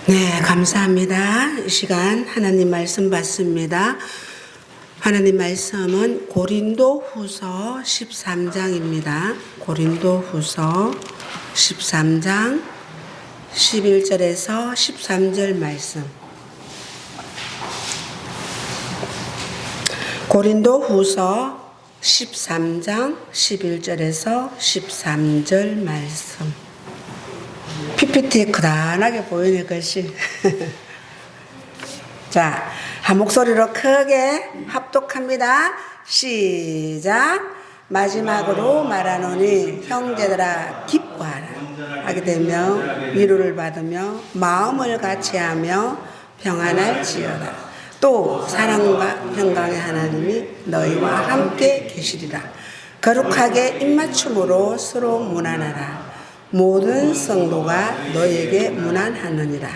네, 감사합니다. 이 시간 하나님 말씀 받습니다. 하나님 말씀은 고린도후서 13장입니다. 고린도후서 13장 11절에서 13절 말씀. 고린도후서 13장 11절에서 13절 말씀. PPT에 그단하게 보이는 것이 자, 한 목소리로 크게 합독합니다. 시작. 마지막으로 말하노니 형제들아 기뻐하라. 하게 되면 위로를 받으며 마음을 같이하며 평안할지어다. 또 사랑과 평강의 하나님이 너희와 함께 계시리라. 거룩하게 입맞춤으로 서로 문안하라. 모든 성도가 너에게 문안하느니라.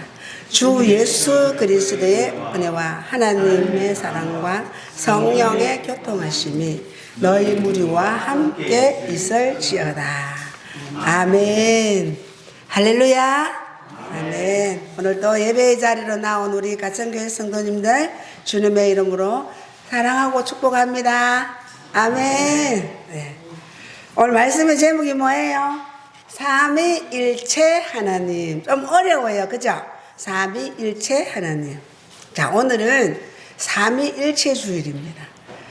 주 예수 그리스도의 은혜와 하나님의 사랑과 성령의 교통하심이 너희 무리와 함께 있을지어다. 아멘. 할렐루야. 아멘. 오늘도 예배의 자리로 나온 우리 가천교회 성도님들 주님의 이름으로 사랑하고 축복합니다. 아멘. 네. 오늘 말씀의 제목이 뭐예요? 삼위일체 하나님. 좀 어려워요. 그죠? 삼위일체 하나님. 자, 오늘은 삼위일체 주일입니다.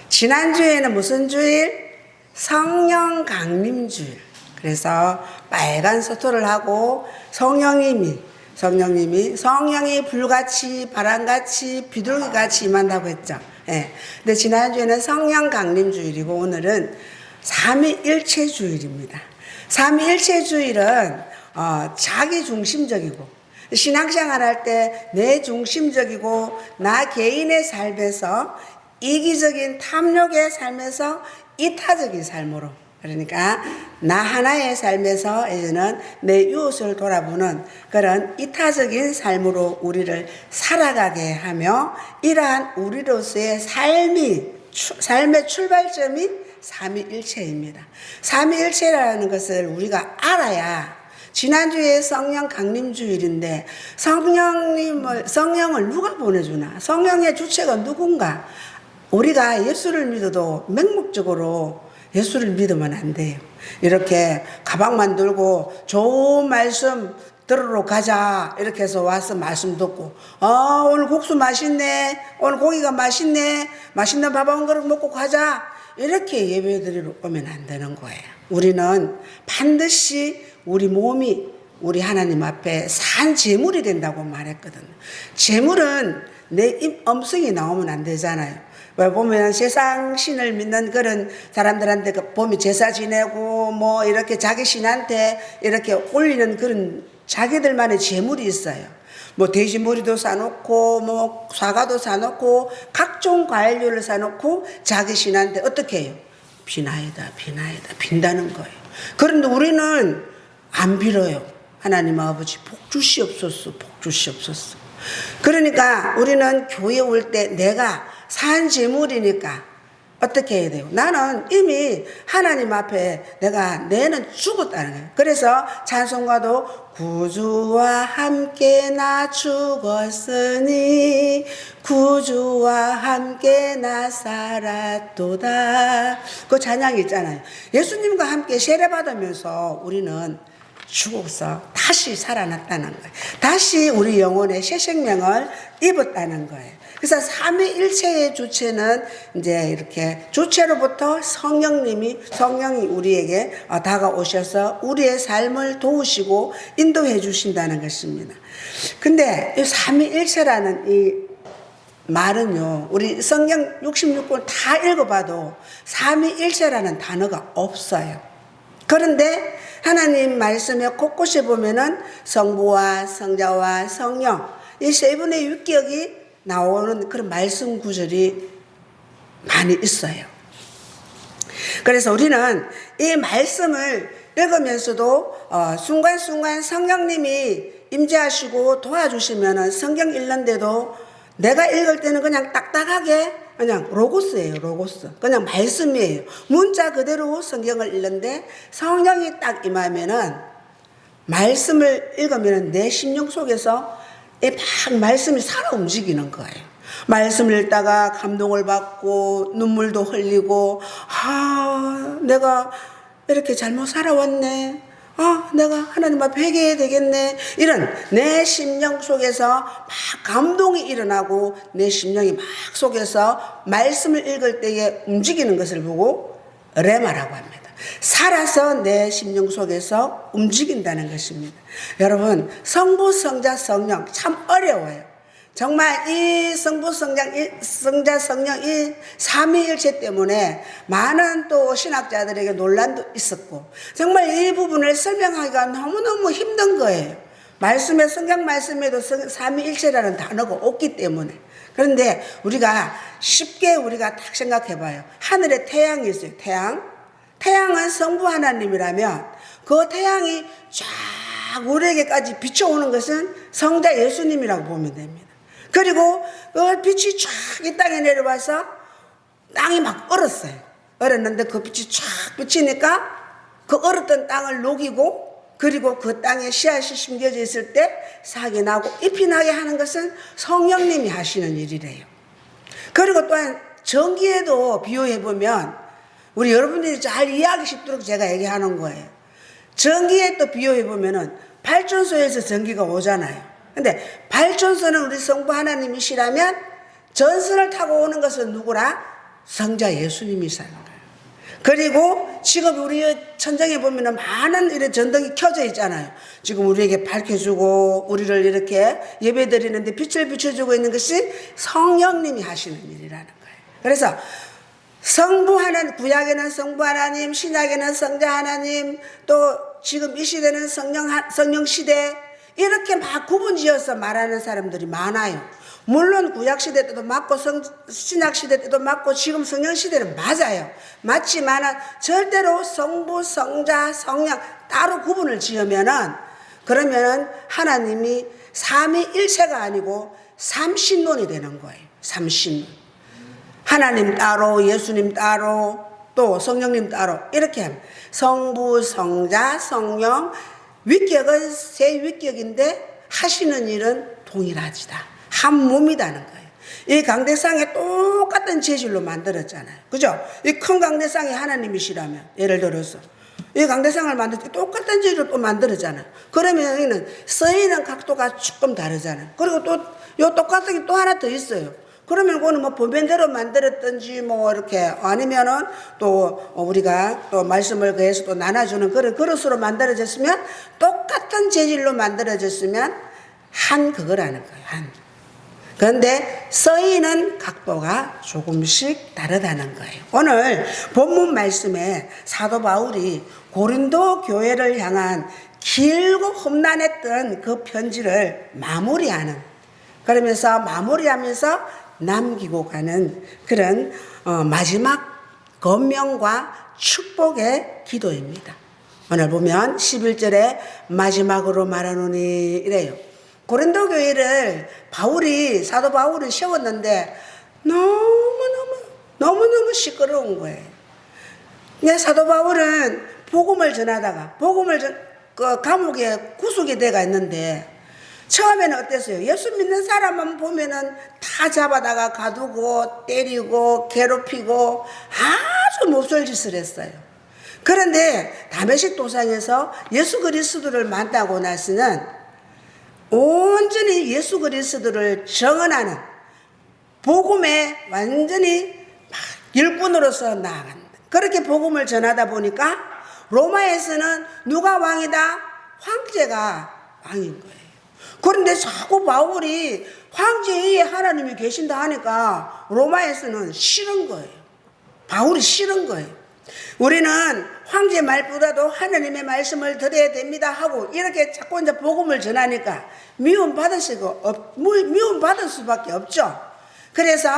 지난주에는 무슨 주일? 성령 강림 주일. 그래서 빨간 서토를 하고 성령이 불같이 바람같이 비둘기같이 임한다고 했죠. 예. 근데 지난주에는 성령 강림 주일이고 오늘은 삼위일체 주일입니다. 삼위일체주일은 자기 중심적이고 신앙생활 할 때 내 중심적이고 나 개인의 삶에서 이기적인 탐욕의 삶에서 이타적인 삶으로, 그러니까 나 하나의 삶에서 이제는 내 이웃을 돌아보는 그런 이타적인 삶으로 우리를 살아가게 하며, 이러한 우리로서의 삶의 출발점이 삼위일체입니다. 삼위일체라는 것을 우리가 알아야, 지난주에 성령 강림주일인데 성령을 누가 보내주나? 성령의 주체가 누군가? 우리가 예수를 믿어도 맹목적으로 예수를 믿으면 안 돼요. 이렇게 가방만 들고 좋은 말씀 들으러 가자 이렇게 해서 와서 말씀 듣고 오늘 국수 맛있네, 오늘 고기가 맛있네, 맛있는 밥 한 그릇 먹고 가자 이렇게 예배드리러 오면 안 되는 거예요. 우리는 반드시 우리 몸이 우리 하나님 앞에 산 제물이 된다고 말했거든요. 제물은 내 음성이 나오면 안 되잖아요. 왜 보면 세상 신을 믿는 그런 사람들한테 보면 제사 지내고 뭐 이렇게 자기 신한테 이렇게 올리는 그런 자기들만의 제물이 있어요. 뭐 돼지머리도 사놓고 뭐 사과도 사놓고 각종 과일류를 사놓고 자기 신한테 어떻게 해요? 비나이다 빈다는 거예요. 그런데 우리는 안 빌어요. 하나님 아버지 복 주시옵소서. 그러니까 우리는 교회 올 때 내가 산 제물이니까 어떻게 해야 돼요? 나는 이미 하나님 앞에 내는 죽었다는 거예요. 그래서 찬송가도 구주와 함께 나 죽었으니 구주와 함께 나 살았도다. 그 찬양이 있잖아요. 예수님과 함께 세례받으면서 우리는 죽어서 다시 살아났다는 거예요. 다시 우리 영혼의 새 생명을 입었다는 거예요. 그래서 삼위일체의 주체는 이제 이렇게 주체로부터 성령이 우리에게 다가오셔서 우리의 삶을 도우시고 인도해 주신다는 것입니다. 근데 이 삼위일체라는 이 말은요, 우리 성경 66권 다 읽어봐도 삼위일체라는 단어가 없어요. 그런데 하나님 말씀에 곳곳에 보면은 성부와 성자와 성령 이 세 분의 유격이 나오는 그런 말씀 구절이 많이 있어요. 그래서 우리는 이 말씀을 읽으면서도 순간순간 성령님이 임재하시고 도와주시면은 성경 읽는데도 내가 읽을 때는 그냥 딱딱하게 그냥 로고스예요. 로고스. 그냥 말씀이에요. 문자 그대로 성경을 읽는데 성령이 딱 임하면은 말씀을 읽으면 내 심령 속에서 막 말씀이 살아 움직이는 거예요. 말씀을 읽다가 감동을 받고 눈물도 흘리고, 내가 이렇게 잘못 살아왔네. 내가 하나님 앞에 회개해야 되겠네. 이런 내 심령 속에서 막 감동이 일어나고 내 심령이 막 속에서 말씀을 읽을 때에 움직이는 것을 보고 레마라고 합니다. 살아서 내 심령 속에서 움직인다는 것입니다. 여러분, 성부, 성자, 성령 참 어려워요. 정말 이 성부, 성자, 성령 이 삼위일체 때문에 많은 또 신학자들에게 논란도 있었고, 정말 이 부분을 설명하기가 너무너무 힘든 거예요. 말씀에, 성경 말씀에도 삼위일체라는 단어가 없기 때문에. 그런데 우리가 쉽게 우리가 딱 생각해 봐요. 하늘에 태양이 있어요. 태양은 성부 하나님이라면 그 태양이 쫙 우리에게까지 비춰오는 것은 성자 예수님이라고 보면 됩니다. 그리고 그 빛이 쫙 이 땅에 내려와서 땅이 막 얼었어요. 얼었는데 그 빛이 쫙 비치니까 그 얼었던 땅을 녹이고, 그리고 그 땅에 씨앗이 심겨져 있을 때 싹이 나고 잎이 나게 하는 것은 성령님이 하시는 일이래요. 그리고 또한 전기에도 비유해 보면 우리 여러분들이 잘 이해하기 쉽도록 제가 얘기하는 거예요. 전기에 또 비유해 보면은 발전소에서 전기가 오잖아요. 근데 발전소는 우리 성부 하나님이시라면 전선을 타고 오는 것은 누구라? 성자 예수님이시라는 거예요. 그리고 지금 우리 천장에 보면은 많은 이런 전등이 켜져 있잖아요. 지금 우리에게 밝혀주고 우리를 이렇게 예배드리는데 빛을 비춰주고 있는 것이 성령님이 하시는 일이라는 거예요. 그래서 성부 하나님, 구약에는 성부 하나님, 신약에는 성자 하나님, 또 지금 이 시대는 성령 시대, 이렇게 막 구분지어서 말하는 사람들이 많아요. 물론 구약 시대 때도 맞고 신약 시대 때도 맞고 지금 성령 시대는 맞아요. 맞지만 절대로 성부, 성자, 성령 따로 구분을 지으면은, 그러면은 하나님이 삼위일체가 아니고 삼신론이 되는 거예요. 삼신론. 하나님 따로, 예수님 따로, 또 성령님 따로, 이렇게 하면 성부, 성자, 성령, 위격은 세 위격인데 하시는 일은 동일하지다. 한 몸이라는 거예요. 이 강대상에 똑같은 재질로 만들었잖아요. 그죠? 이 큰 강대상이 하나님이시라면, 예를 들어서 이 강대상을 만들 때 똑같은 재질로 또 만들었잖아요. 그러면 여기는 쓰이는 각도가 조금 다르잖아요. 그리고 또 요 똑같은 게 또 하나 더 있어요. 그러면 그거는 뭐 보면대로 만들었든지 뭐 이렇게, 아니면은 또 우리가 또 말씀을 그해서 또 나눠주는 그런 그릇으로 만들어졌으면, 똑같은 재질로 만들어졌으면 한 그거라는 거예요. 한. 그런데 쓰이는 각도가 조금씩 다르다는 거예요. 오늘 본문 말씀에 사도 바울이 고린도 교회를 향한 길고 험난했던 그 편지를 마무리하는, 그러면서 마무리하면서 남기고 가는 그런 마지막 권명과 축복의 기도입니다. 오늘 보면 11절에 마지막으로 말하노니 이래요. 고린도 교회를 사도 바울이 세웠는데 너무너무 시끄러운 거예요. 사도 바울은 복음을 전하다가 감옥에 구속이 돼가 있는데, 처음에는 어땠어요? 예수 믿는 사람만 보면은 다 잡아다가 가두고 때리고 괴롭히고 아주 몹쓸 짓을 했어요. 그런데 다메섹 도상에서 예수 그리스도를 만나고 나서는 온전히 예수 그리스도를 정언하는 복음에 완전히 일꾼으로서 나아간다. 그렇게 복음을 전하다 보니까 로마에서는 누가 왕이다? 황제가 왕인 거예요. 그런데 자꾸 바울이 황제에 하나님이 계신다 하니까 로마에서는 싫은 거예요. 바울이 싫은 거예요. 우리는 황제 말보다도 하나님의 말씀을 들어야 됩니다 하고 이렇게 자꾸 이제 복음을 전하니까 미움받을 수밖에 없죠. 그래서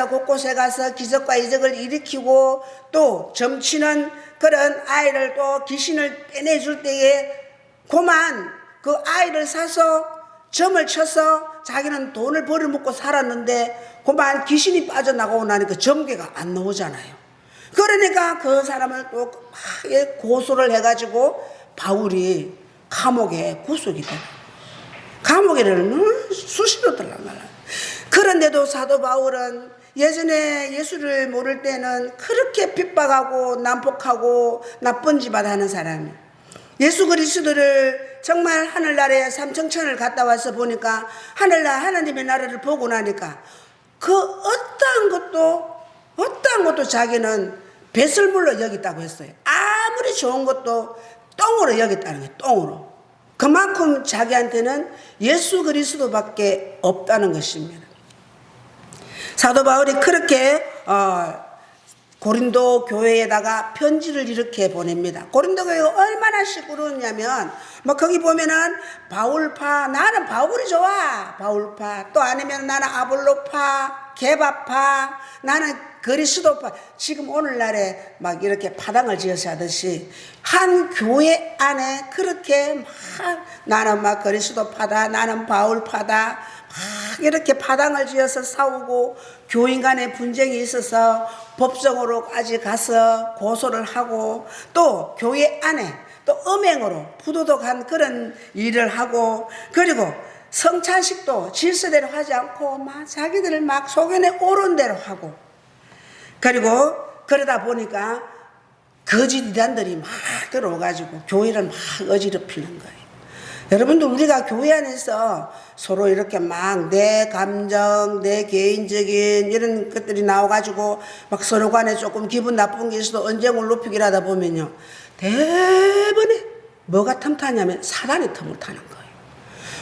곳곳에 가서 기적과 이적을 일으키고, 또 점치는 그런 아이를 또 귀신을 빼내줄 때에 그만 그 아이를 사서 점을 쳐서 자기는 돈을 벌어먹고 살았는데 그만 귀신이 빠져나가고 나니까 점괘가 안 나오잖아요. 그러니까 그 사람을 또 고소를 해가지고 바울이 감옥에 구속이 돼요. 감옥에는 수시로 들어가라. 그런데도 사도 바울은 예전에 예수를 모를 때는 그렇게 핍박하고 난폭하고 나쁜 짓을 하는 사람이에요. 예수 그리스도를 정말 하늘나라에 삼청천을 갔다 와서 보니까 하나님의 나라를 보고 나니까 그 어떠한 것도 자기는 배설물로 여겼다고 했어요. 아무리 좋은 것도 똥으로 여겼다는 거예요. 똥으로. 그만큼 자기한테는 예수 그리스도밖에 없다는 것입니다. 사도 바울이 그렇게 고린도 교회에다가 편지를 이렇게 보냅니다. 고린도 교회가 얼마나 시끄러웠냐면 거기 보면은 바울파, 나는 바울이 좋아, 바울파. 또 아니면 나는 아볼로파, 게바파, 나는 그리스도파. 지금 오늘날에 이렇게 파당을 지어서 하듯이 한 교회 안에 그렇게 나는 그리스도파다, 나는 바울파다, 이렇게 파당을 지어서 싸우고 교인 간에 분쟁이 있어서 법정으로까지 가서 고소를 하고 또 교회 안에 또 음행으로 부도덕한 그런 일을 하고 그리고 성찬식도 질서대로 하지 않고 자기들을 소견에 오른 대로 하고 그리고 그러다 보니까 거짓 이단들이 들어와가지고 교회를 어지럽히는 거예요. 여러분들 우리가 교회 안에서 서로 이렇게 내 감정, 내 개인적인 이런 것들이 나와가지고 서로 간에 조금 기분 나쁜 게 있어도 언쟁을 높이기를 하다 보면요. 대번에 뭐가 틈타냐면 사단이 틈을 타는 거예요.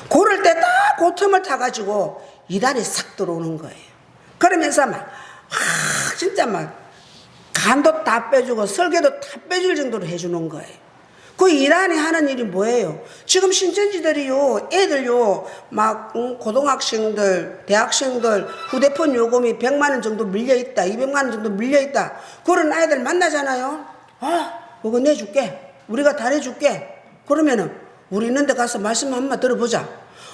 그럴 때 딱 그 틈을 타가지고 이단이 싹 들어오는 거예요. 그러면서 진짜 간도 다 빼주고 설계도 다 빼줄 정도로 해주는 거예요. 그 이란이 하는 일이 뭐예요? 지금 신천지들이요, 애들요, 고등학생들, 대학생들 휴대폰 요금이 100만 원 정도 밀려있다, 200만 원 정도 밀려있다. 그런 아이들 만나잖아요. 그거 내줄게. 우리가 다 내줄게. 그러면은, 우리 있는 데 가서 말씀 한번 들어보자.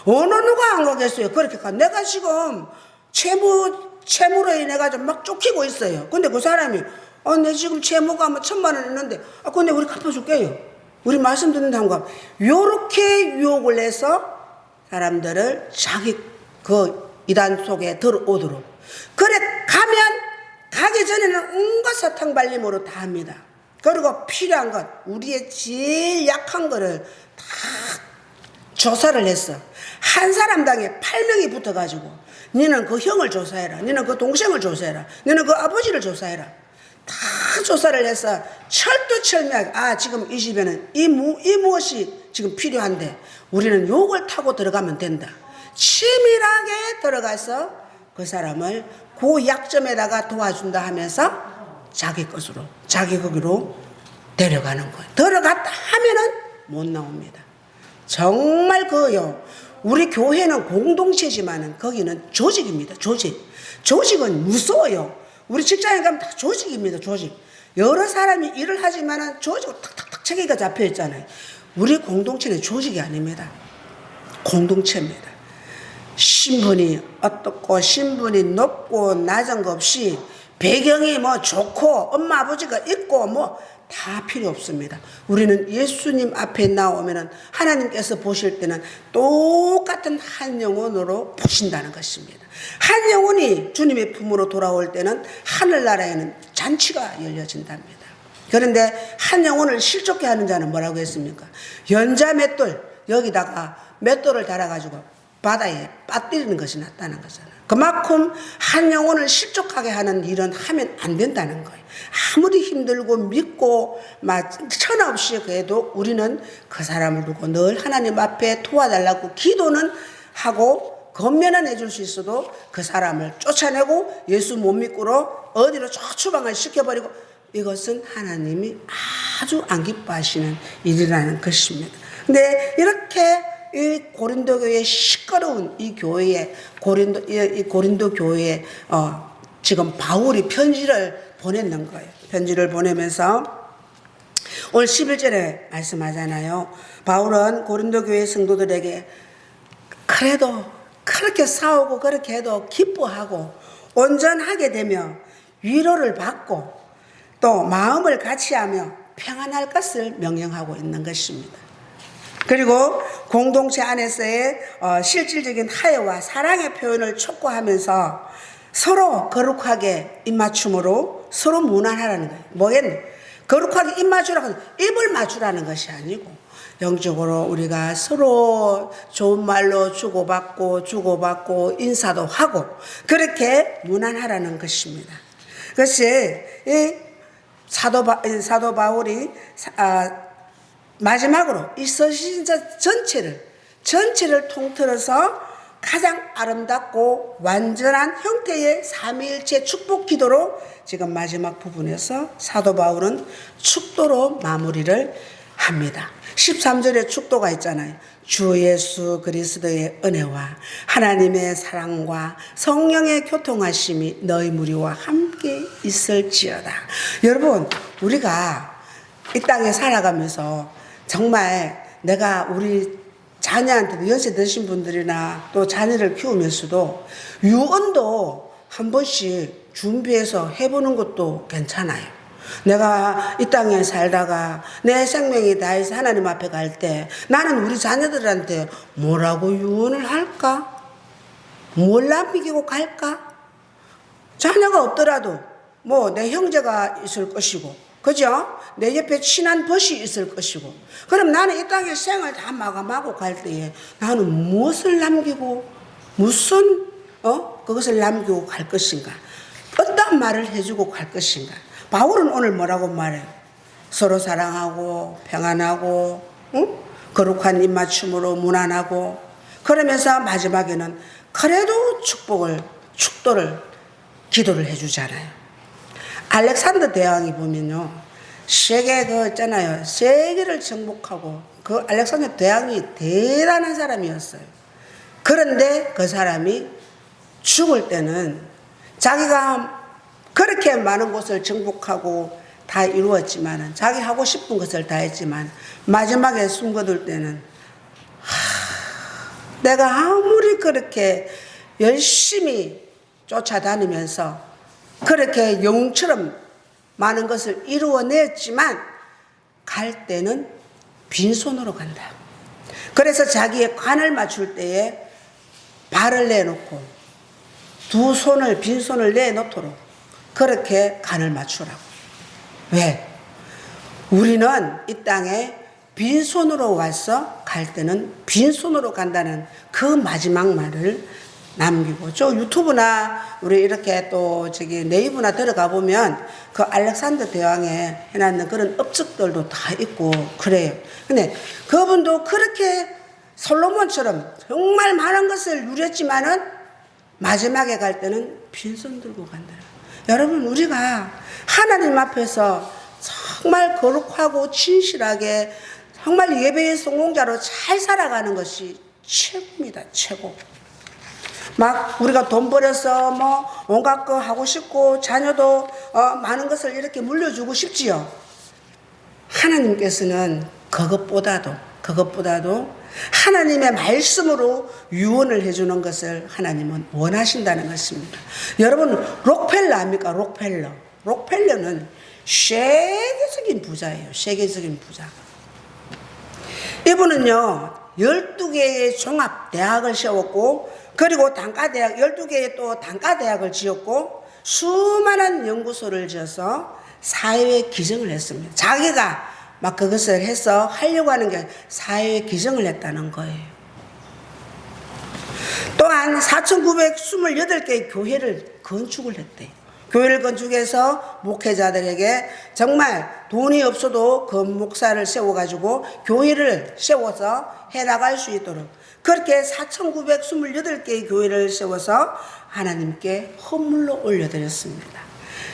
어느 누가 안 가겠어요? 그렇게 가. 내가 지금 채무로 인해가지고 쫓기고 있어요. 근데 그 사람이, 내 지금 채무가 1,000만 원 있는데, 근데 우리 갚아줄게요. 우리 말씀 듣는다 한 거. 요렇게 유혹을 해서 사람들을 자기 그 이단 속에 들어오도록. 그래, 가기 전에는 온갖 사탕발림으로 다 합니다. 그리고 필요한 것, 우리의 제일 약한 거를 다 조사를 했어. 한 사람당에 8명이 붙어가지고, 너는 그 형을 조사해라. 너는 그 동생을 조사해라. 너는 그 아버지를 조사해라. 다 조사를 해서 철두철미하게 지금 이 집에는 이 무엇이 지금 필요한데 우리는 요걸 타고 들어가면 된다. 치밀하게 들어가서 그 사람을 그 약점에다가 도와준다 하면서 자기 것으로 자기 거기로 데려가는 거예요. 들어갔다 하면은 못 나옵니다. 정말 우리 교회는 공동체지만은 거기는 조직입니다. 조직은 무서워요. 우리 직장에 가면 다 조직입니다. 조직. 여러 사람이 일을 하지만은 조직으로 탁탁탁 체계가 잡혀 있잖아요. 우리 공동체는 조직이 아닙니다. 공동체입니다. 신분이 어떻고 신분이 높고 낮은 것 없이 배경이 좋고 엄마 아버지가 있고 다 필요 없습니다. 우리는 예수님 앞에 나오면은 하나님께서 보실 때는 똑같은 한 영혼으로 보신다는 것입니다. 한 영혼이 주님의 품으로 돌아올 때는 하늘나라에는 잔치가 열려진답니다. 그런데 한 영혼을 실족해 하는 자는 뭐라고 했습니까? 연자 맷돌, 여기다가 맷돌을 달아가지고 바다에 빠뜨리는 것이 낫다는 거잖아요. 그만큼 한 영혼을 실족하게 하는 일은 하면 안 된다는 거예요. 아무리 힘들고 믿고 천하 없이 해도 우리는 그 사람을 두고 늘 하나님 앞에 도와달라고 기도는 하고 건면은 해줄 수 있어도 그 사람을 쫓아내고 예수 못 믿고로 어디로 추방을 시켜버리고 이것은 하나님이 아주 안 기뻐하시는 일이라는 것입니다. 근데 이렇게 이 고린도 교회의 시끄러운 이 교회에 고린도 교회에 지금 바울이 편지를 보냈는 거예요. 편지를 보내면서 오늘 11절에 말씀하잖아요. 바울은 고린도 교회 성도들에게 그래도 그렇게 싸우고 그렇게 해도 기뻐하고 온전하게 되며 위로를 받고 또 마음을 같이하며 평안할 것을 명령하고 있는 것입니다. 그리고 공동체 안에서의 실질적인 화해와 사랑의 표현을 촉구하면서 서로 거룩하게 입맞춤으로 서로 무난하라는 거예요. 뭐겠네? 거룩하게 입맞추라고 해서 입을 맞추라는 것이 아니고 영적으로 우리가 서로 좋은 말로 주고받고 인사도 하고 그렇게 무난하라는 것입니다. 그것이 이 사도 바울이 마지막으로 이 서신서 전체를 통틀어서 가장 아름답고 완전한 형태의 삼위일체 축복 기도로 지금 마지막 부분에서 사도 바울은 축도로 마무리를 합니다. 13절에 축도가 있잖아요. 주 예수 그리스도의 은혜와 하나님의 사랑과 성령의 교통하심이 너희 무리와 함께 있을지어다. 여러분, 우리가 이 땅에 살아가면서 정말 내가 우리 자녀한테도 연세 드신 분들이나 또 자녀를 키우면서도 유언도 한 번씩 준비해서 해보는 것도 괜찮아요. 내가 이 땅에 살다가 내 생명이 다해서 하나님 앞에 갈 때 나는 우리 자녀들한테 뭐라고 유언을 할까? 뭘 남기고 갈까? 자녀가 없더라도 뭐 내 형제가 있을 것이고, 그죠? 내 옆에 친한 벗이 있을 것이고, 그럼 나는 이 땅에 생을 다 마감하고 갈 때에 나는 무엇을 남기고 무슨 그것을 남기고 갈 것인가? 어떤 말을 해주고 갈 것인가? 바울은 오늘 뭐라고 말해요? 서로 사랑하고 평안하고 거룩한 입맞춤으로 무난하고, 그러면서 마지막에는 그래도 축도를 기도를 해주잖아요. 알렉산더 대왕이 보면요, 세계 있잖아요. 세계를 정복하고 그 알렉산더 대왕이 대단한 사람이었어요. 그런데 그 사람이 죽을 때는 자기가 그렇게 많은 곳을 정복하고 다 이루었지만, 자기 하고 싶은 것을 다 했지만 마지막에 숨거둘 때는 내가 아무리 그렇게 열심히 쫓아다니면서 그렇게 영웅처럼 많은 것을 이루어냈지만 갈 때는 빈손으로 간다. 그래서 자기의 관을 맞출 때에 발을 내놓고 두 손을 빈손을 내놓도록 그렇게 간을 맞추라고. 왜? 우리는 이 땅에 빈손으로 와서 갈 때는 빈손으로 간다는 그 마지막 말을 남기고, 저 유튜브나 우리 이렇게 또 네이버나 들어가 보면 그 알렉산더 대왕에 해놨는 그런 업적들도 다 있고 그래요. 근데 그분도 그렇게 솔로몬처럼 정말 많은 것을 누렸지만은 마지막에 갈 때는 빈손 들고 간다. 여러분, 우리가 하나님 앞에서 정말 거룩하고 진실하게 정말 예배의 성공자로 잘 살아가는 것이 최고입니다. 최고. 막 우리가 돈 벌어서 뭐 온갖 거 하고 싶고 자녀도 많은 것을 이렇게 물려주고 싶지요. 하나님께서는 그것보다도 하나님의 말씀으로 유언을 해주는 것을 하나님은 원하신다는 것입니다. 여러분, 록펠러 압니까? 록펠러는 세계적인 부자예요. 세계적인 부자. 이분은요 12개의 종합대학을 세웠고, 그리고 단과대학 12개의 또 단과대학을 지었고, 수많은 연구소를 지어서 사회에 기증을 했습니다. 자기가 막 그것을 해서 하려고 하는 게 사회에 기증을 했다는 거예요. 또한 4,928개의 교회를 건축을 했대요. 교회를 건축해서 목회자들에게 정말 돈이 없어도 그 목사를 세워가지고 교회를 세워서 해나갈 수 있도록 그렇게 4,928개의 교회를 세워서 하나님께 헌물로 올려드렸습니다.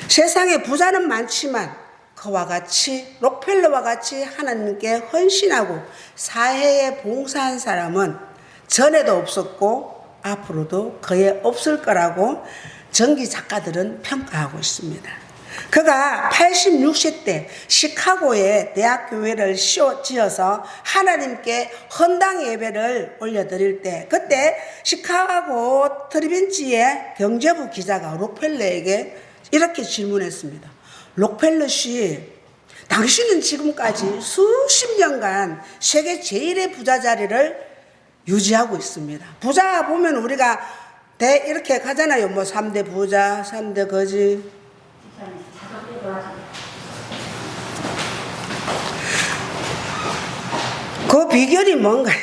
세상에 부자는 많지만 그와 같이 록펠러와 같이 하나님께 헌신하고 사회에 봉사한 사람은 전에도 없었고 앞으로도 거의 없을 거라고 전기 작가들은 평가하고 있습니다. 그가 86세 때 시카고에 대학교회를 지어서 하나님께 헌당 예배를 올려드릴 때, 그때 시카고 트리벤지의 경제부 기자가 록펠러에게 이렇게 질문했습니다. 록펠러 씨, 당신은 지금까지 수십 년간 세계 제일의 부자 자리를 유지하고 있습니다. 부자 보면 우리가 이렇게 가잖아요. 뭐 3대 부자, 3대 거지. 그 비결이 뭔가요?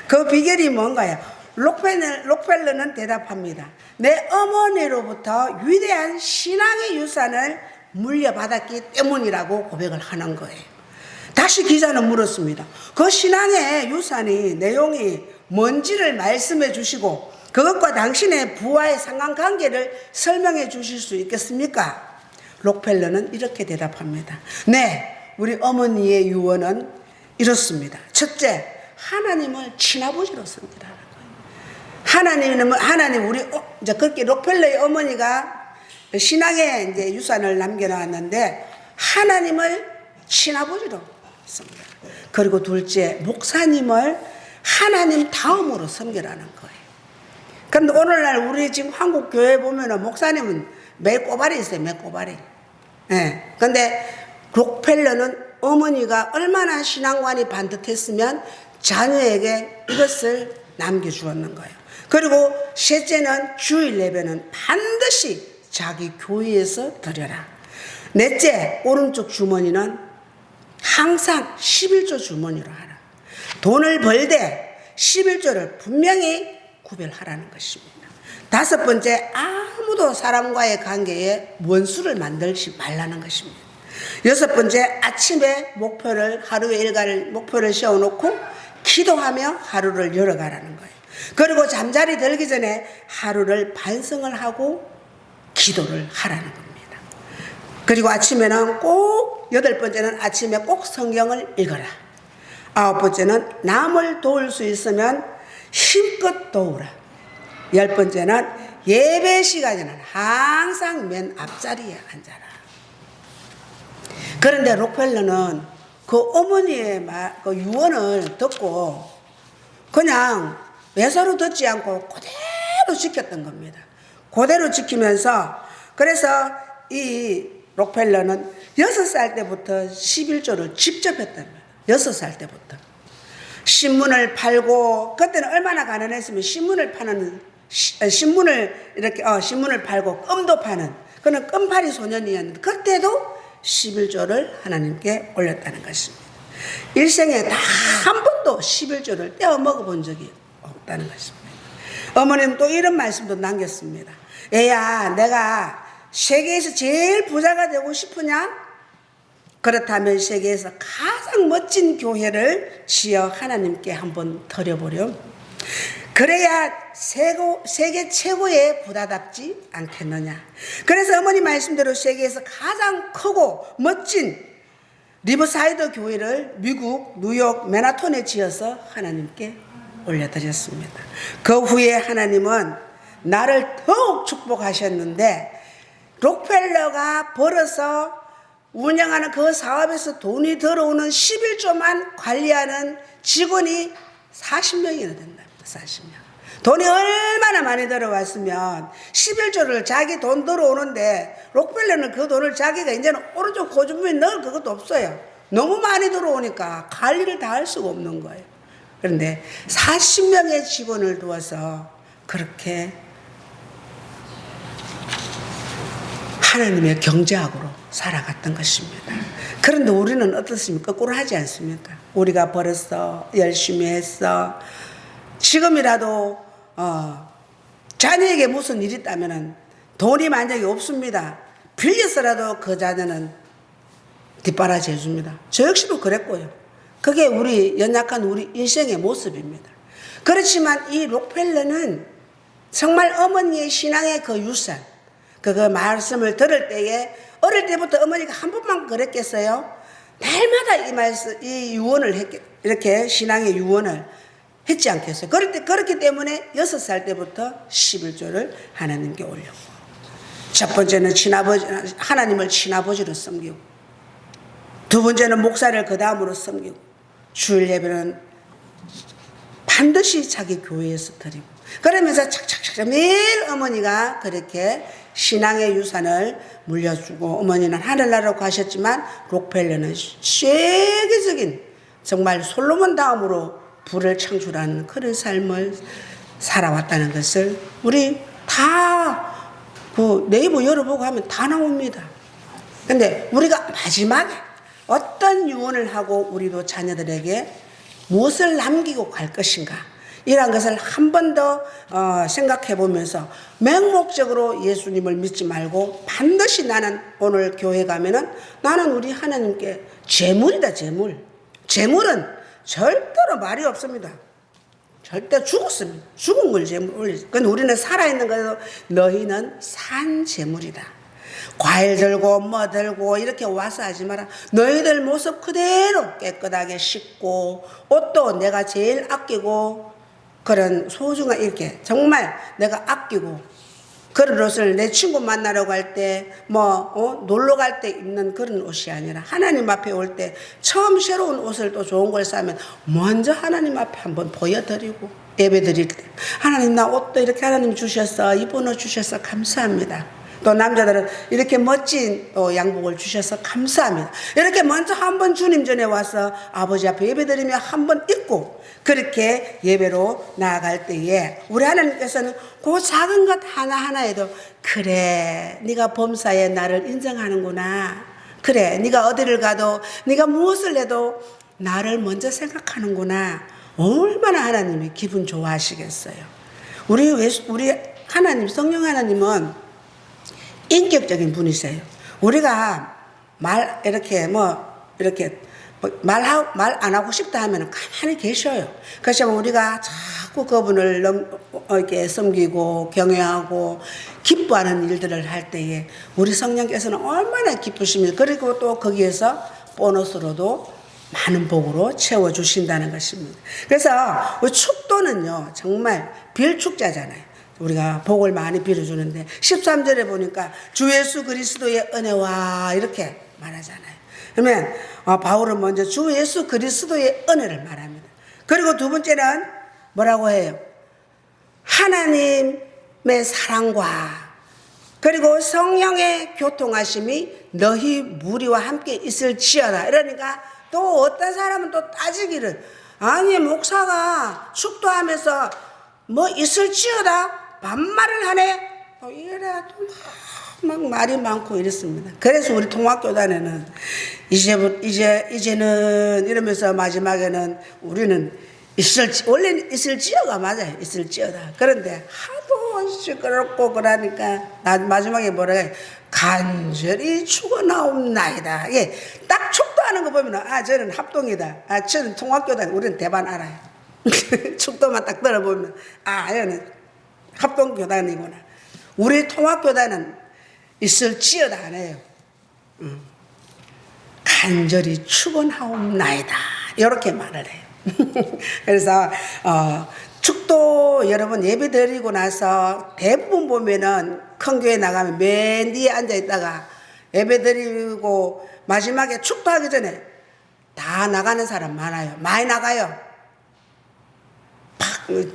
그 비결이 뭔가요? 록펠러는 대답합니다. 내 어머니로부터 위대한 신앙의 유산을 물려받았기 때문이라고 고백을 하는 거예요. 다시 기자는 물었습니다. 그 신앙의 유산이 내용이 뭔지를 말씀해 주시고 그것과 당신의 부와의 상관관계를 설명해 주실 수 있겠습니까? 록펠러는 이렇게 대답합니다. 네, 우리 어머니의 유언은 이렇습니다. 첫째, 하나님을 친아버지로 섬기라는 거예요. 하나님 이제 그렇게 록펠러의 어머니가 신앙의 이제 유산을 남겨놨는데 하나님을 친아버지로 섬겨라. 그리고 둘째, 목사님을 하나님 다음으로 섬기라는 거예요. 그런데 오늘날 우리 지금 한국 교회 보면은 목사님은 매 꼬발이 있어요. 매 꼬발이. 예. 근데 록펠러는 어머니가 얼마나 신앙관이 반듯했으면 자녀에게 이것을 남겨주었는 거예요. 그리고 셋째는 주일 예배는 반드시 자기 교회에서 드려라. 넷째, 오른쪽 주머니는 항상 11조 주머니로 하라. 돈을 벌 때 11조를 분명히 구별하라는 것입니다. 다섯 번째, 아무도 사람과의 관계에 원수를 만들지 말라는 것입니다. 여섯 번째, 아침에 하루의 일과를 목표를 세워놓고 기도하며 하루를 열어가라는 거예요. 그리고 잠자리 들기 전에 하루를 반성을 하고 기도를 하라는 겁니다. 그리고 아침에는 여덟 번째는 아침에 꼭 성경을 읽어라. 아홉 번째는 남을 도울 수 있으면 힘껏 도우라. 열 번째는 예배 시간에는 항상 맨 앞자리에 앉아라. 그런데 록펠러는 그 어머니의 그 유언을 듣고 그냥 매사로 듣지 않고 그대로 지켰던 겁니다. 그대로 지키면서 그래서 이 록펠러는 6살 때부터 11조를 직접 했단 말이에요. 6살 때부터. 신문을 팔고 그때는 얼마나 가난했으면 신문을 팔고 껌도 파는 그는 껌파리 소년이었는데 그때도 11조를 하나님께 올렸다는 것입니다. 일생에 단 한 번도 11조를 떼어 먹어본 적이 없다는 것입니다. 어머니는 또 이런 말씀도 남겼습니다. 애야, 내가 세계에서 제일 부자가 되고 싶으냐? 그렇다면 세계에서 가장 멋진 교회를 지어 하나님께 한번 드려보렴. 그래야 세계 최고의 부자답지 않겠느냐. 그래서 어머니 말씀대로 세계에서 가장 크고 멋진 리버사이드 교회를 미국 뉴욕 맨하탄에 지어서 하나님께 올려드렸습니다. 그 후에 하나님은 나를 더욱 축복하셨는데 록펠러가 벌어서 운영하는 그 사업에서 돈이 들어오는 11조만 관리하는 직원이 40명이나 된답니다. 40명. 돈이 얼마나 많이 들어왔으면 11조를 자기 돈 들어오는데 록펠러는 그 돈을 자기가 이제는 오른쪽 고주머니에 넣을 그것도 없어요. 너무 많이 들어오니까 관리를 다 할 수가 없는 거예요. 그런데 40명의 직원을 두어서 그렇게 하나님의 경제학으로 살아갔던 것입니다. 그런데 우리는 어떻습니까? 거꾸로 하지 않습니까? 우리가 벌었어, 열심히 했어. 지금이라도 자녀에게 무슨 일이 있다면 돈이 만약에 없습니다. 빌려서라도 그 자녀는 뒷바라지 해줍니다. 저 역시도 그랬고요. 그게 우리 연약한 우리 인생의 모습입니다. 그렇지만 이 록펠러는 정말 어머니의 신앙의 그 유산, 그 말씀을 들을 때에 어릴 때부터 어머니가 한 번만 그랬겠어요? 날마다 이 유언을 이렇게 신앙의 유언을 했지 않겠어요? 그렇기 때문에 6살 때부터 11조를 하나님께 올렸고, 첫 번째는 하나님을 친아버지로 섬기고, 두 번째는 목사를 그 다음으로 섬기고, 주일 예배는 반드시 자기 교회에서 드리고, 그러면서 착착착 매일 어머니가 그렇게 신앙의 유산을 물려주고, 어머니는 하늘나라로 가셨지만 록펠러는 세계적인 정말 솔로몬 다음으로 부를 창출하는 그런 삶을 살아왔다는 것을 우리 다 그 네이버 열어보고 하면 다 나옵니다. 근데 우리가 마지막에 어떤 유언을 하고 우리도 자녀들에게 무엇을 남기고 갈 것인가, 이러한 것을 한 번 더 생각해 보면서 맹목적으로 예수님을 믿지 말고 반드시 나는 오늘 교회 가면은 나는 우리 하나님께 재물이다. 재물은 절대로 말이 없습니다. 절대 죽었습니다. 죽은 걸 재물 올리지. 근데 우리는 살아있는 거에도 너희는 산 재물이다. 과일 들고 뭐 들고 이렇게 와서 하지 마라. 너희들 모습 그대로 깨끗하게 씻고, 옷도 내가 제일 아끼고 그런 소중한, 이렇게 정말 내가 아끼고 그런 옷을 내 친구 만나러 갈 때 놀러 갈 때 입는 그런 옷이 아니라 하나님 앞에 올 때 처음 새로운 옷을 또 좋은 걸 사면 먼저 하나님 앞에 한번 보여드리고, 예배 드릴 때 하나님 나 옷도 이렇게 하나님 주셨어, 입은 옷 주셔서 감사합니다. 또 남자들은 이렇게 멋진 또 양복을 주셔서 감사합니다. 이렇게 먼저 한번 주님 전에 와서 아버지 앞에 예배드리며 한번 입고 그렇게 예배로 나아갈 때에 우리 하나님께서는 그 작은 것 하나하나에도 그래 네가 범사에 나를 인정하는구나, 그래 네가 어디를 가도 네가 무엇을 해도 나를 먼저 생각하는구나, 얼마나 하나님이 기분 좋아하시겠어요. 우리 하나님, 성령 하나님은 인격적인 분이세요. 우리가 말 안 하고 싶다 하면 가만히 계셔요. 그래서 우리가 자꾸 그분을 이렇게 섬기고 경외하고 기뻐하는 일들을 할 때에 우리 성령께서는 얼마나 기쁘십니까. 그리고 또 거기에서 보너스로도 많은 복으로 채워주신다는 것입니다. 그래서 축도는요, 정말 빌축자잖아요. 우리가 복을 많이 빌어주는데 13절에 보니까 주 예수 그리스도의 은혜와 이렇게 말하잖아요. 그러면 바울은 먼저 주 예수 그리스도의 은혜를 말합니다. 그리고 두 번째는 뭐라고 해요? 하나님의 사랑과 그리고 성령의 교통하심이 너희 무리와 함께 있을지어다. 이러니까 또 어떤 사람은 또 따지기를, 아니 목사가 축도하면서 뭐 있을지어다 반말을 하네. 이래야 또 막 말이 많고 이랬습니다. 그래서 우리 통합교단에는 이제는 이러면서 마지막에는 우리는 원래는 있을지어가 맞아요. 있을지어다. 그런데 하도 시끄럽고 그러니까 마지막에 뭐라 해요? 간절히 죽어나옵나이다. 예, 딱 축도하는 거 보면 저는 합동이다. 저는 통합교단, 우리는 대반 알아요. 축도만 딱 들어보면 얘는 합동교단이구나. 우리 통합교단은 있을지어다 안 해요. 간절히 축원하옵나이다 이렇게 말을 해요. 그래서 축도 여러분 예배 드리고 나서 대부분 보면은 큰 교회 나가면 맨 뒤에 앉아 있다가 예배 드리고 마지막에 축도하기 전에 다 나가는 사람 많아요. 많이 나가요.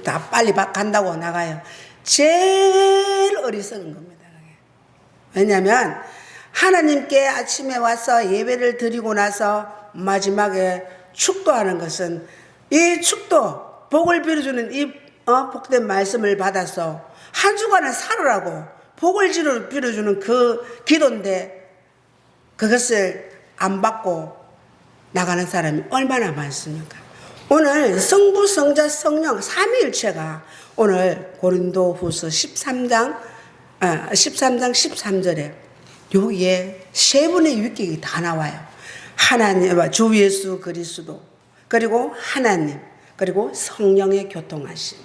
다 빨리 간다고 나가요. 제일 어리석은 겁니다. 왜냐하면 하나님께 아침에 와서 예배를 드리고 나서 마지막에 축도하는 것은 이 축도, 복을 빌어주는 이 복된 말씀을 받아서 한 주간을 살으라고 복을 빌어주는 그 기도인데 그것을 안 받고 나가는 사람이 얼마나 많습니까? 오늘 성부, 성자, 성령 삼위일체가 오늘 고린도후서 13장 13절에 여기에 세 분의 위격이 다 나와요. 하나님, 주 예수 그리스도, 그리고 하나님, 그리고 성령의 교통하심.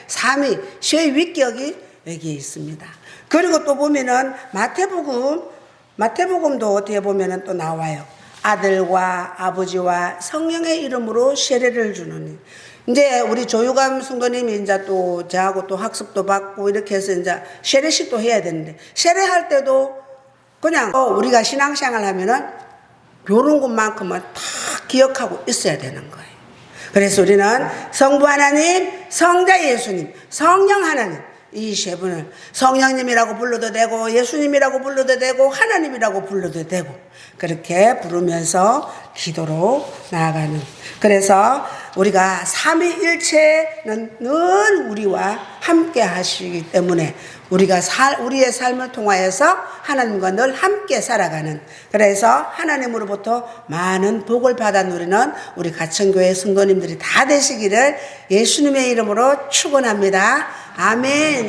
삼위, 세 위격이 여기에 있습니다. 그리고 또 보면은 마태복음도 어떻게 보면은 또 나와요. 아들과 아버지와 성령의 이름으로 세례를 주느니. 이제 우리 조유감 성도님이 이제 또 저하고 또 학습도 받고 이렇게 해서 이제 세례식도 해야 되는데, 세례할 때도 그냥 우리가 신앙생활 하면은 요런 것만큼은 다 기억하고 있어야 되는 거예요. 그래서 우리는 성부 하나님, 성자 예수님, 성령 하나님, 이 세 분을 성령님이라고 불러도 되고 예수님이라고 불러도 되고 하나님이라고 불러도 되고 그렇게 부르면서 기도로 나아가는, 그래서 우리가 삼위일체는 늘 우리와 함께 하시기 때문에 우리의 삶을 통하여서 하나님과 늘 함께 살아가는, 그래서 하나님으로부터 많은 복을 받아 누리는 우리 가천교회 성도님들이 다 되시기를 예수님의 이름으로 축원합니다. 아멘.